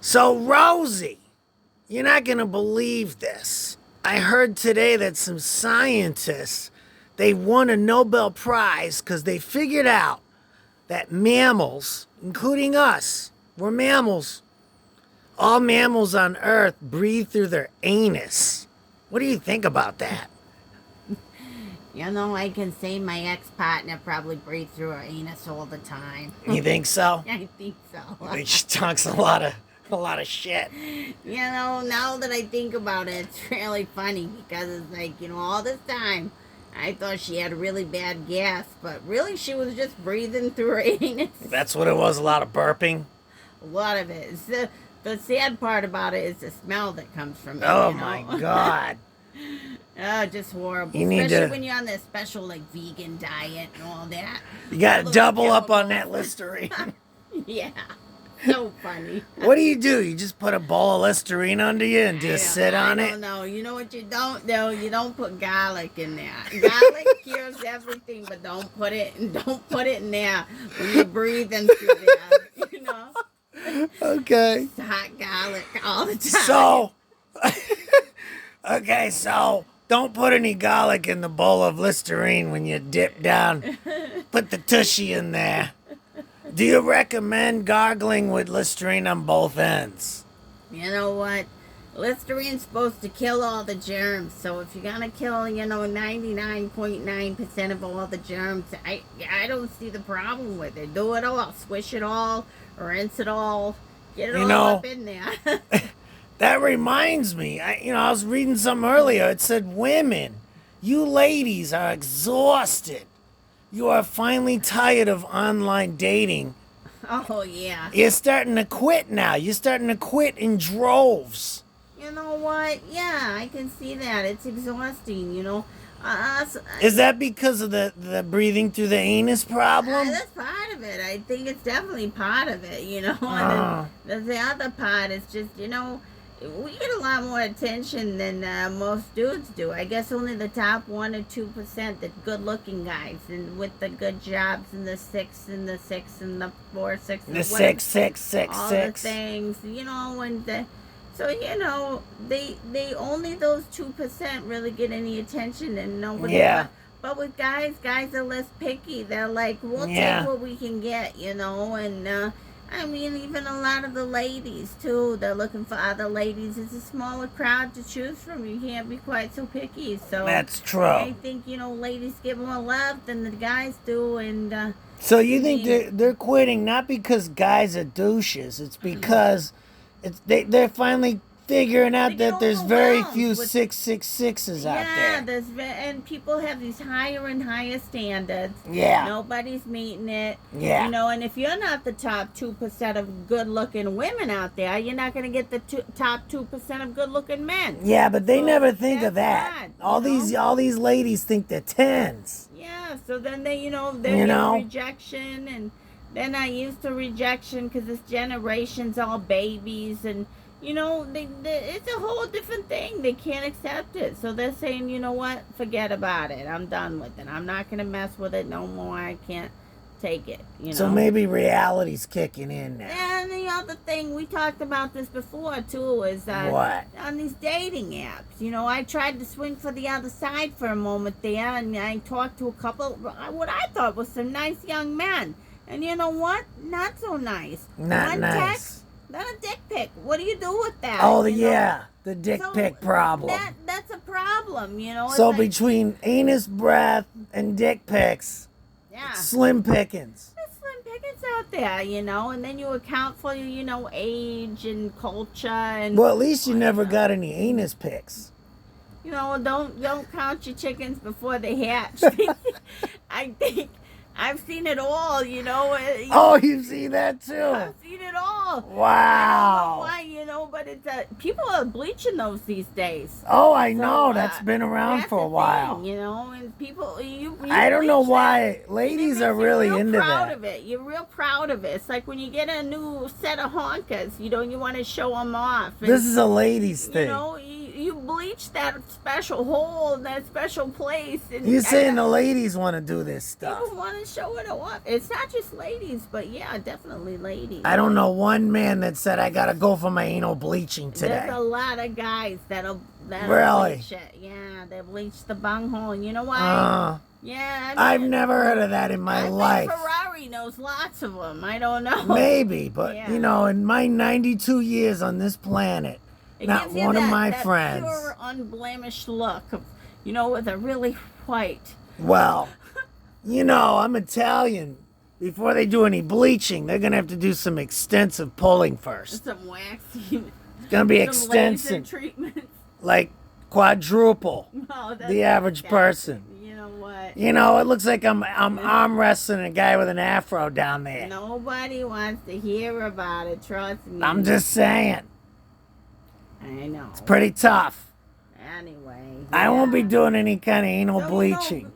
So, Rosie, you're not going to believe this. I heard today that some scientists, they won a Nobel Prize because they figured out that mammals, including us, we're mammals. All mammals on Earth breathe through their anus. What do you think about that? You know, I can say my ex-partner probably breathed through her anus all the time. You think so? I think so. I think she talks a lot of shit. You know, now that I think about it, it's really funny because it's like, all this time I thought she had a really bad gas, but really she was just breathing through her anus. That's what it was, a lot of burping. A lot of it. The sad part about it is the smell that comes from it. Oh my God. Oh, just horrible. You need Especially to- when you're on this special vegan diet and all that. You gotta All those double up on chemicals. that Listerine. Yeah. So funny. What do? You just put a bowl of Listerine under you and just sit on I it? don't know. You know what you don't do? You don't put garlic in there. Garlic cures everything, but don't put it in there when you're breathing through there. Okay. It's hot garlic all the time. So, okay, so don't put any garlic in the bowl of Listerine when you dip down. Put the tushy in there. Do you recommend gargling with Listerine on both ends? You know what? Listerine's supposed to kill all the germs. So if you're gonna kill, 99.9% of all the germs, I don't see the problem with it. Do it all, swish it all, rinse it all, get it all up in there. That reminds me. I was reading something earlier. It said women, you ladies are exhausted. You are finally tired of online dating. Oh yeah. You're starting to quit now. You're starting to quit in droves. You know what? Yeah, I can see that. It's exhausting, Is that because of the breathing through the anus problem? That's part of it. I think it's definitely part of it, Ah. And then the other part is just, we get a lot more attention than most dudes do. I guess only the top 1 or 2%, the good-looking guys, and with the good jobs, and the 6 and the 6 and the 4 6 and The 6 all 6 the things, they only those 2% really get any attention, and nobody. Yeah. But with guys are less picky. They're like, we'll take what we can get, and even a lot of the ladies too. They're looking for other ladies. It's a smaller crowd to choose from. You can't be quite so picky. So That's true. I think ladies get more love than the guys do, and. So you think they're quitting not because guys are douches? It's because they're finally figuring out that there's very few 666s out there. Yeah, and people have these higher and higher standards. Yeah. Nobody's meeting it. Yeah. And if you're not the top 2% of good-looking women out there, you're not going to get the top 2% of good-looking men. Yeah, but they never think of that. Bad, all these ladies think they're tens. Yeah, so then they get rejection, and they're not used to rejection because this generation's all babies, and it's a whole different thing. They can't accept it. So they're saying, you know what? Forget about it. I'm done with it. I'm not going to mess with it no more. I can't take it, So maybe reality's kicking in now. And the other thing, we talked about this before, too, is what? On these dating apps. I tried to swing for the other side for a moment there, and I talked to a couple, what I thought was some nice young men. And you know what? Not so nice. Not One nice. text, then a dick pic. What do you do with that? Oh, the dick pic problem. That's a problem, It's So like, between anus breath and dick pics, slim pickings. there's slim pickings out there, and then you account for, age and culture and. Well, at least you never got any anus pics. Don't count your chickens before they hatch. I think I've seen it all, Oh, you've seen that too? I've seen it all. Wow. I don't know why, but it's people are bleaching those these days. Oh, I know. That's been around That's for a the while. thing, and people, you I don't know bleach why. that, Ladies and it are makes you really real into proud that. of it. You're real proud of it. It's like when you get a new set of honkers, you want to show them off. And, This is a ladies thing. you you bleach that special hole in that special place. And You're saying the ladies want to do this stuff. People want to show it off. It's not just ladies, but yeah, definitely ladies. I don't know one man that said I gotta go for my anal bleaching today. There's a lot of guys that'll really bleach it. Yeah, they bleach the bunghole. And you know why? Yeah, I've never heard of that in my life. Ferrari knows lots of them. I don't know. Maybe, but you know, in my 92 years on this planet, not one of my friends. Pure, unblemished look, of, with a really white. Well, I'm Italian. Before they do any bleaching, they're gonna have to do some extensive pulling first. Some waxing. It's gonna be extensive. Treatments. Like quadruple the average disgusting. Person. You know what? It looks like I'm arm wrestling a guy with an afro down there. Nobody wants to hear about it, trust me. I'm just saying. I know. It's pretty tough. Anyway. I won't be doing any kind of anal bleaching.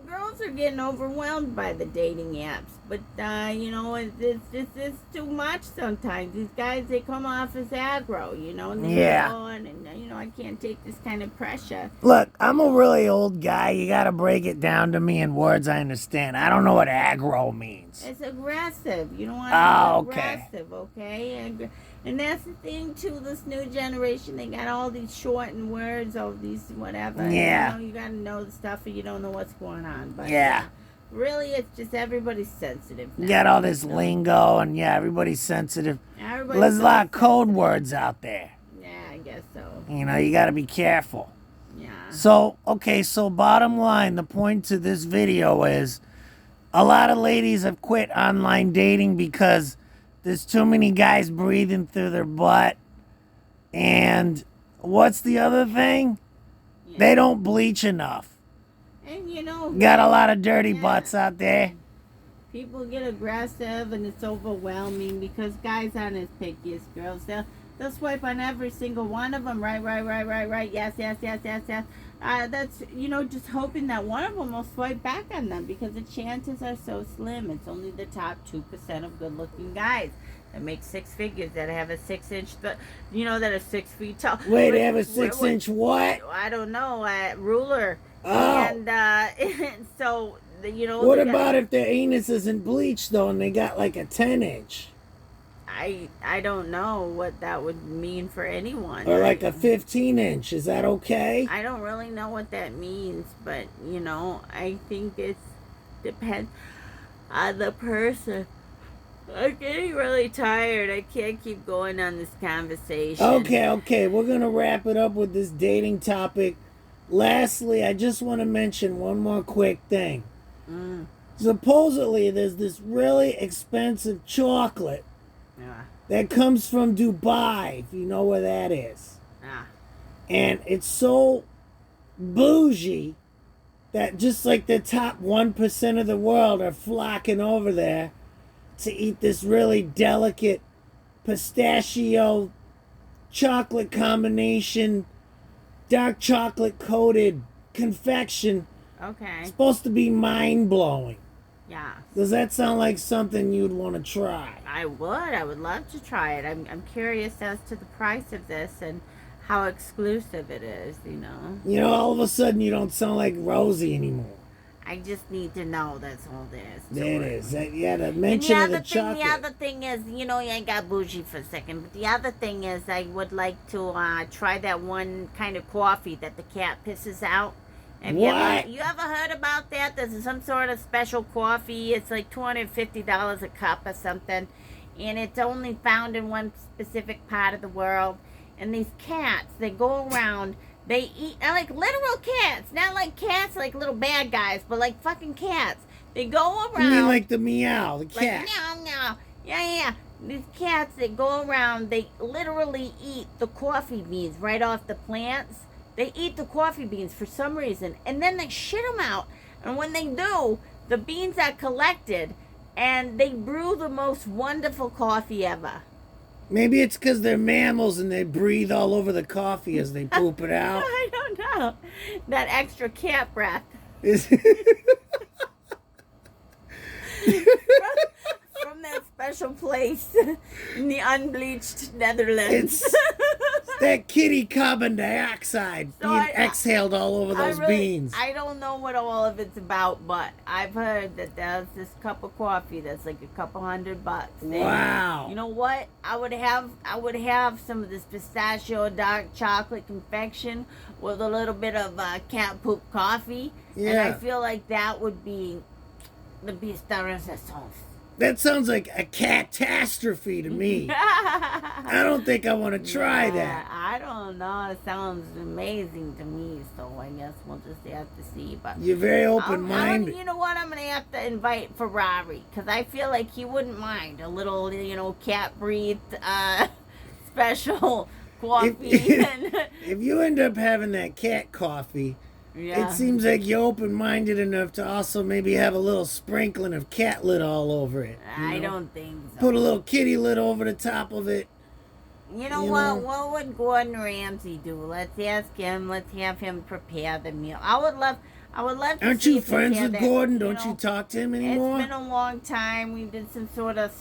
Girls are getting overwhelmed by the dating apps. But, it's too much sometimes. These guys, they come off as aggro, and they're going, and, I can't take this kind of pressure. Look, I'm a really old guy. You got to break it down to me in words I understand. I don't know what aggro means. It's aggressive. You don't want to be okay. aggressive, okay? And that's the thing, too, this new generation, they got all these shortened words, all these whatever. Yeah. You got to know the stuff or you don't know what's going on. But really, it's just everybody's sensitive now. You got all this lingo, and everybody's sensitive. There's a lot of code words out there. Yeah, I guess so. You got to be careful. Yeah. So bottom line, the point to this video is a lot of ladies have quit online dating because there's too many guys breathing through their butt. And what's the other thing? Yeah. They don't bleach enough. And got a lot of dirty butts out there. People get aggressive and it's overwhelming because guys aren't as picky as girls. They'll swipe on every single one of them. Right. Yes. That's, just hoping that one of them will swipe back on them because the chances are so slim. It's only the top 2% of good-looking guys that make six figures, that have a 6-inch, that are 6 feet tall. Wait, they have a 6-inch what? I don't know, ruler. Oh. And so, What about if their anus isn't bleached, though, and they got like a 10-inch? I don't know what that would mean for anyone. Or like a 15-inch. Is that okay? I don't really know what that means, but, I think it depends on the person. I'm getting really tired. I can't keep going on this conversation. Okay. We're going to wrap it up with this dating topic. Lastly, I just want to mention one more quick thing. Supposedly, there's this really expensive chocolate that comes from Dubai, if you know where that is. And it's so bougie that just like the top 1% of the world are flocking over there to eat this really delicate pistachio chocolate combination, dark chocolate coated confection. Okay. It's supposed to be mind-blowing. Yeah. Does that sound like something you'd want to try? I would love to try it. I'm curious as to the price of this and how exclusive it is, all of a sudden you don't sound like Rosie anymore. I just need to know, that's all there is. There it is. The mention of the chocolate. The other thing is, I got bougie for a second, but the other thing is I would like to try that one kind of coffee that the cat pisses out. What? You ever heard about that? There's some sort of special coffee. It's like $250 a cup or something. And it's only found in one specific part of the world. And these cats, they go around, they eat, like literal cats. Not like cats like little bad guys, but like fucking cats. They go around. You mean like the meow, the cat? Like meow. Yeah. These cats, they go around, they literally eat the coffee beans right off the plants. They eat the coffee beans for some reason, and then they shit them out. And when they do, the beans are collected, and they brew the most wonderful coffee ever. Maybe it's because they're mammals and they breathe all over the coffee as they poop it out. I don't know. That extra cat breath. From that special place in the unbleached Netherlands. That kitty carbon dioxide being exhaled all over those beans. I don't know what all of it's about, but I've heard that there's this cup of coffee that's like a couple $100. Wow. You know what? I would have some of this pistachio dark chocolate confection with a little bit of cat poop coffee. Yeah. And I feel like that would be the pièce de résistance. That sounds like a catastrophe to me. I don't think I want to try that. I don't know. It sounds amazing to me, so I guess we'll just have to see. But you're very open-minded. You know what? I'm going to have to invite Ferrari, because I feel like he wouldn't mind a little, cat-breathed special coffee. If you end up having that cat coffee, it seems like you're open-minded enough to also maybe have a little sprinkling of cat lid all over it. I don't think so. Put a little kitty lid over the top of it. You know what? What would Gordon Ramsay do? Let's ask him. Let's have him prepare the meal. I would love to. Aren't you friends with Gordon? Don't you talk to him anymore? It's been a long time. We did some sort of